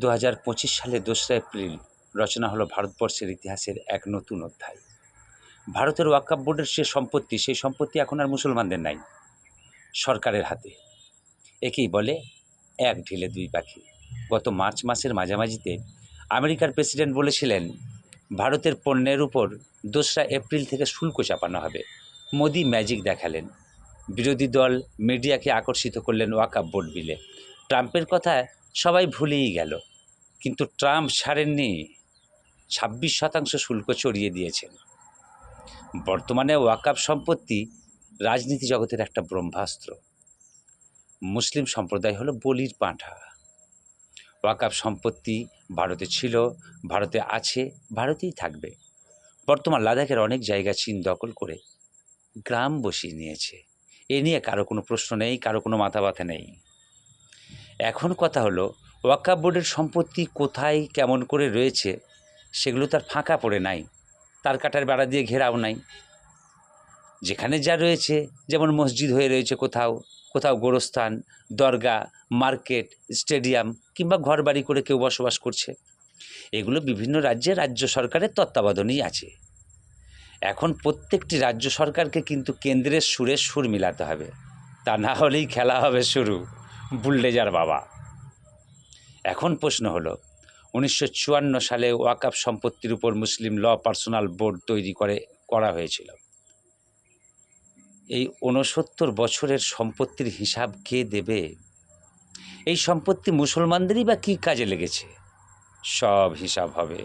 2025 সালে 2রা এপ্রিল রচনা হলো ভারতবর্ষের ইতিহাসের এক নতুন অধ্যায়। ভারতের ওয়াকফ বোর্ডের সেই সম্পত্তি এখন আর মুসলমানদের নাই, সরকারের হাতে। একেই বলে এক ঢিলে দুই পাখি। গত মার্চ মাসের মাঝামাঝিতে আমেরিকার প্রেসিডেন্ট বলেছিলেন, ভারতের পণ্যের উপর 2রা এপ্রিল থেকে শুল্ক চাপানো হবে। মোদি ম্যাজিক দেখালেন, বিরোধী দল মিডিয়াকে আকর্ষিত করলেন ওয়াকফ বোর্ড বিলে। ট্রাম্পের কথা সবাই ভুলেই গেল, কিন্তু ট্রাম্প ছাড়েননি, 26% শুল্ক চড়িয়ে দিয়েছেন। বর্তমানে ওয়াকফ সম্পত্তি রাজনীতি জগতের একটা ব্রহ্মাস্ত্র। মুসলিম সম্প্রদায় হলো বলির পাঁঠা। ওয়াকফ সম্পত্তি ভারতে ছিল, ভারতে আছে, ভারতেই থাকবে। বর্তমান লাদাখের অনেক জায়গা চীন দখল করে গ্রাম বসিয়ে নিয়েছে। এ নিয়ে কারো কোনো প্রশ্ন নেই, কারো কোনো মাথা ব্যথা নেই। এখন কথা হলো, ওয়াকফ বোর্ডের সম্পত্তি কোথায় কেমন করে রয়েছে সেগুলো তার ফাঁকা পড়ে নাই, তার কাটার বেড়া দিয়ে ঘেরাও নাই। যেখানে যা রয়েছে, যেমন মসজিদ হয়ে রয়েছে কোথাও, কোথাও গোরস্থান, দরগা, মার্কেট, স্টেডিয়াম কিংবা ঘরবাড়ি করে কেউ বসবাস করছে। এগুলো বিভিন্ন রাজ্যে রাজ্য সরকারের তত্ত্বাবধানেই আছে। এখন প্রত্যেকটি রাজ্য সরকারকে কিন্তু কেন্দ্রের সুরে সুর মিলাতে হবে, তা না হলেই খেলা হবে শুরু বুলডেজার বাবা। এখন প্রশ্ন হলো, 1954 সালে ওয়াকফ সম্পত্তির উপর মুসলিম ল পার্সোনাল বোর্ড তৈরি করা হয়েছিল। এই 69 বছরের সম্পত্তির হিসাব কে দেবে? এই সম্পত্তি মুসলমানদেরই বা কী কাজে লেগেছে? সব হিসাব হবে।